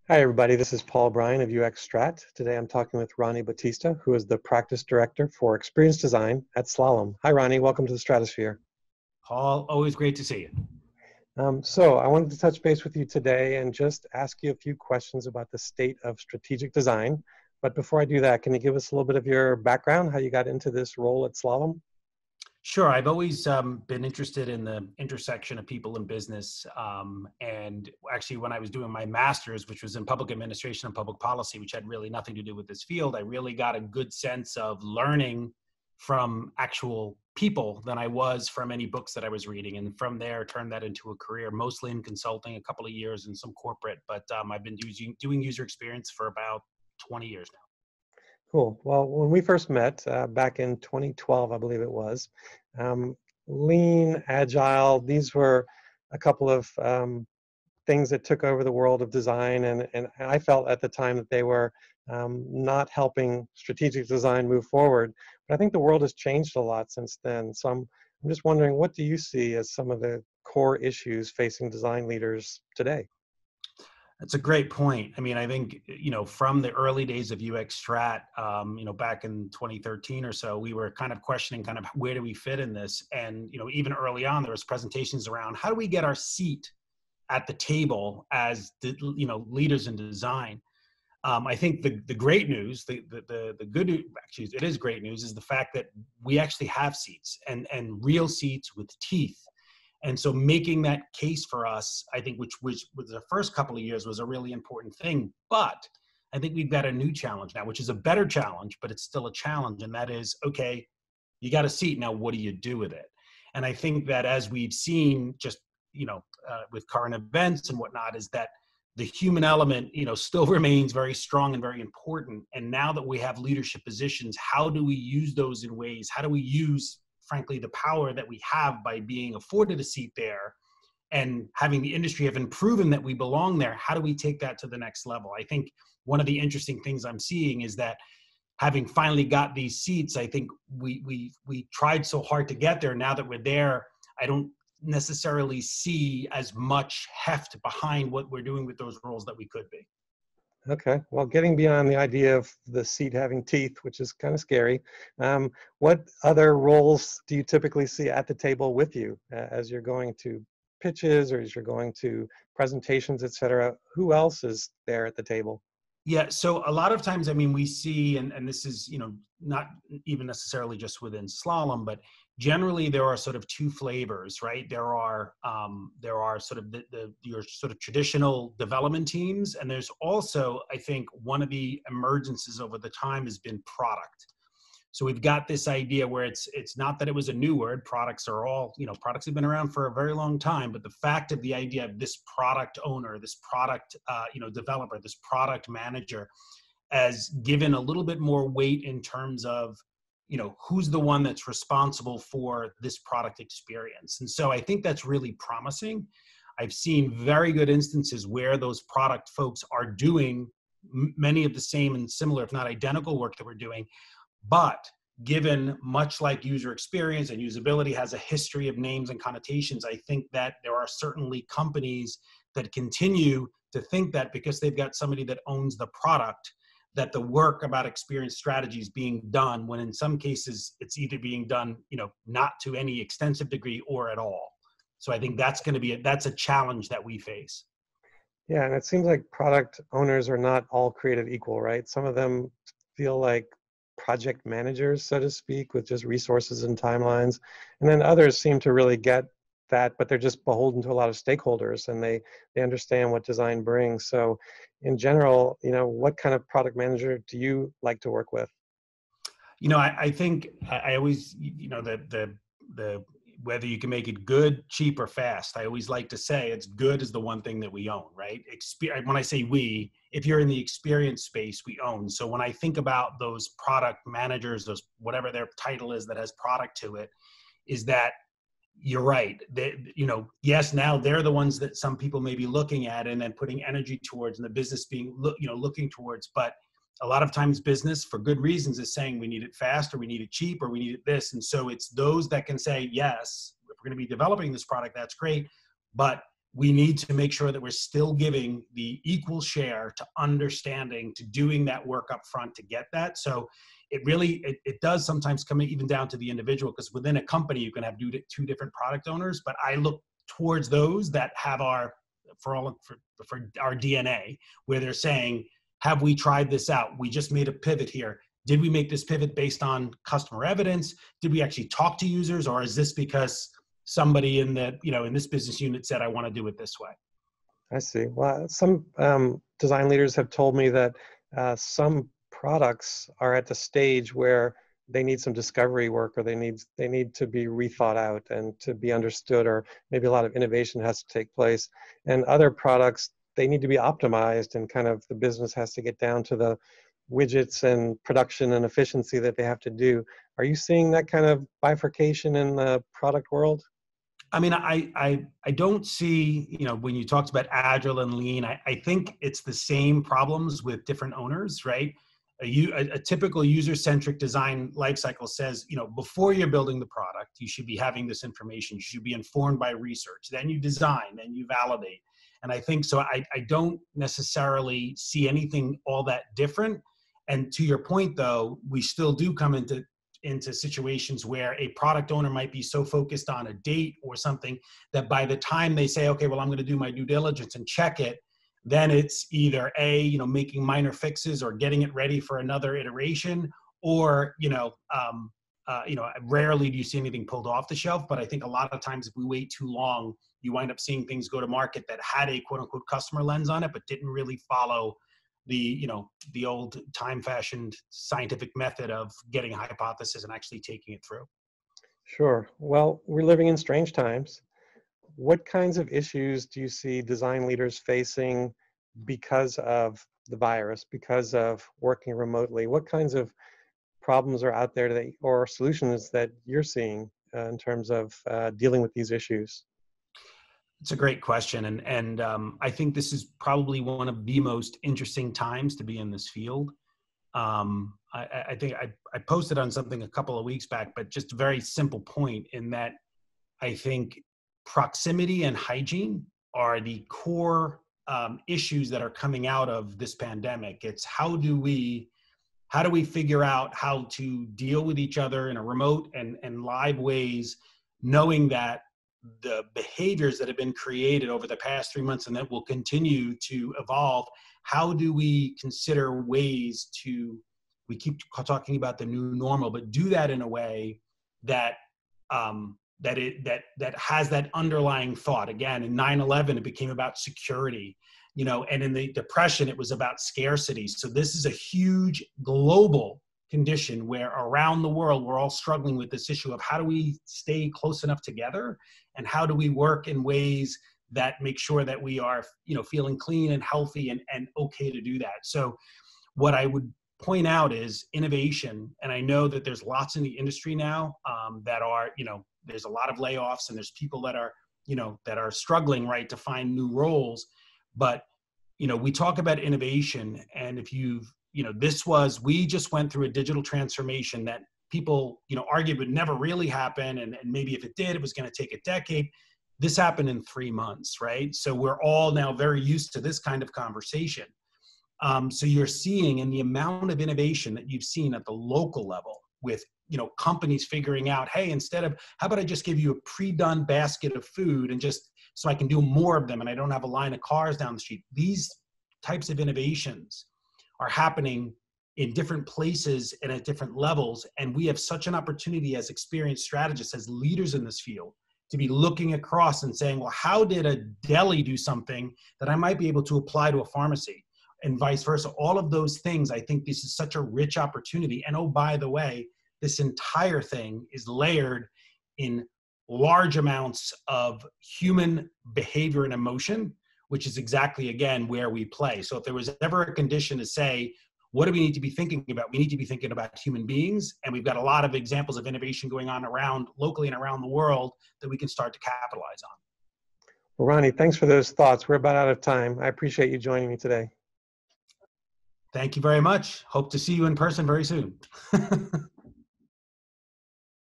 Hi, everybody. This is Paul Bryan of UX STRAT. Today I'm talking with Ronnie Battista, who is the Practice Director for Experience Design at Slalom. Hi, Ronnie. Welcome to the Stratosphere. Paul, always great to see you. So I wanted to touch base with you today and just ask you a few questions about the state of strategic design. But before I do that, can you give us a little bit of your background, how you got into this role at Slalom? Sure, I've always been interested in the intersection of people and business. And actually, when I was doing my master's, which was in public administration and public policy, which had really nothing to do with this field, I really got a good sense of learning from actual people than I was from any books that I was reading. And from there, turned that into a career, mostly in consulting, a couple of years in some corporate. But I've been doing user experience for about 20 years now. Cool. Well, when we first met back in 2012, I believe it was, lean, agile, these were a couple of things that took over the world of design. And I felt at the time that they were not helping strategic design move forward. But I think the world has changed a lot since then. So I'm just wondering, what do you see as some of the core issues facing design leaders today? That's a great point. I mean, I think, from the early days of UX Strat, back in 2013 or so, we were kind of questioning kind of where do we fit in this? And, even early on, there was presentations around how do we get our seat at the table as the, leaders in design. I think the great news, the good news, actually, it is great news, is the fact that we actually have seats and real seats with teeth. And so making that case for us, I think, which was the first couple of years, was a really important thing. But I think we've got a new challenge now, which is a better challenge, but it's still a challenge. And that is, okay, you got a seat. Now, what do you do with it? And I think that as we've seen just, with current events and whatnot, is that the human element, still remains very strong and very important. And now that we have leadership positions, how do we use those in ways? How do we use, frankly, the power that we have by being afforded a seat there and having the industry have proven that we belong there? How do we take that to the next level? I think one of the interesting things I'm seeing is that having finally got these seats, I think we tried so hard to get there. Now that we're there, I don't necessarily see as much heft behind what we're doing with those roles that we could be. Okay, well, getting beyond the idea of the seat having teeth, which is kind of scary, what other roles do you typically see at the table with you as you're going to pitches or as you're going to presentations, et cetera? Who else is there at the table? Yeah, so a lot of times, I mean, we see, and this is, not even necessarily just within slalom, but generally there are sort of two flavors, right? There are sort of your sort of traditional development teams, and there's also, I think, one of the emergences over the time has been product. So we've got this idea where it's not that it was a new word. Products are all, products have been around for a very long time, but the fact of the idea of this product owner, this product, developer, this product manager, as given a little bit more weight in terms of, who's the one that's responsible for this product experience. And so I think that's really promising. I've seen very good instances where those product folks are doing many of the same and similar, if not identical, work that we're doing. But given, much like user experience and usability has a history of names and connotations, I think that there are certainly companies that continue to think that because they've got somebody that owns the product, that the work about experience strategy is being done, when in some cases it's either being done, not to any extensive degree or at all. So I think that's going to be that's a challenge that we face. Yeah, and it seems like product owners are not all created equal, right? Some of them feel like project managers, so to speak, with just resources and timelines. And then others seem to really get that, but they're just beholden to a lot of stakeholders and they understand what design brings. So in general, what kind of product manager do you like to work with? I think I always, the whether you can make it good, cheap, or fast. I always like to say it's good is the one thing that we own, right? When I say we, if you're in the experience space, we own. So when I think about those product managers, those whatever their title is that has product to it, is that you're right. Yes, now they're the ones that some people may be looking at and then putting energy towards, and the business being, looking towards. But a lot of times business, for good reasons, is saying we need it fast, or we need it cheap, or we need it this. And so it's those that can say, yes, if we're going to be developing this product, that's great. But we need to make sure that we're still giving the equal share to understanding, to doing that work up front to get that. So it really, it does sometimes come even down to the individual, because within a company, you can have two different product owners, but I look towards those that have our, for our DNA, where they're saying, have we tried this out? We just made a pivot here. Did we make this pivot based on customer evidence? Did we actually talk to users? Or is this because somebody in the, in this business unit said, I want to do it this way? I see. Well, some design leaders have told me that some products are at the stage where they need some discovery work, or they need to be rethought out and to be understood, or maybe a lot of innovation has to take place. And other products, they need to be optimized, and kind of the business has to get down to the widgets and production and efficiency that they have to do. Are you seeing that kind of bifurcation in the product world? I mean, I don't see, when you talked about agile and lean, I think it's the same problems with different owners, right? A typical user-centric design lifecycle says, before you're building the product, you should be having this information. You should be informed by research. Then you design, then you validate. And I think so. I don't necessarily see anything all that different. And to your point, though, we still do come into situations where a product owner might be so focused on a date or something that by the time they say, okay, well, I'm going to do my due diligence and check it, then it's either making minor fixes or getting it ready for another iteration, or, rarely do you see anything pulled off the shelf. But I think a lot of times if we wait too long, you wind up seeing things go to market that had a quote unquote customer lens on it, but didn't really follow the old time-fashioned scientific method of getting a hypothesis and actually taking it through. Sure. Well, we're living in strange times. What kinds of issues do you see design leaders facing because of the virus, because of working remotely? What kinds of problems are out there or solutions that you're seeing in terms of dealing with these issues? It's a great question. And I think this is probably one of the most interesting times to be in this field. I think I posted on something a couple of weeks back, but just a very simple point in that I think proximity and hygiene are the core issues that are coming out of this pandemic. It's how do we figure out how to deal with each other in a remote and live ways, knowing that the behaviors that have been created over the past 3 months and that will continue to evolve, how do we consider ways to, we keep talking about the new normal, but do that in a way that that has that underlying thought. Again, in 9/11, it became about security, and in the Depression, it was about scarcity. So this is a huge global condition where around the world, we're all struggling with this issue of how do we stay close enough together, and how do we work in ways that make sure that we are, feeling clean and healthy and okay to do that. So what I would point out is innovation. And I know that there's lots in the industry now that are, there's a lot of layoffs, and there's people that are, that are struggling, right, to find new roles. But, we talk about innovation, and if you've, we just went through a digital transformation that people, argued would never really happen. And maybe if it did, it was going to take a decade. This happened in 3 months, right? So we're all now very used to this kind of conversation. So you're seeing in the amount of innovation that you've seen at the local level with, companies figuring out, hey, instead of, how about I just give you a pre-done basket of food and just so I can do more of them and I don't have a line of cars down the street. These types of innovations are happening in different places and at different levels. And we have such an opportunity as experienced strategists, as leaders in this field, to be looking across and saying, well, how did a deli do something that I might be able to apply to a pharmacy, and vice versa? All of those things, I think this is such a rich opportunity. And oh, by the way, this entire thing is layered in large amounts of human behavior and emotion, which is exactly, again, where we play. So if there was ever a condition to say, what do we need to be thinking about? We need to be thinking about human beings. And we've got a lot of examples of innovation going on around locally and around the world that we can start to capitalize on. Well, Ronnie, thanks for those thoughts. We're about out of time. I appreciate you joining me today. Thank you very much. Hope to see you in person very soon.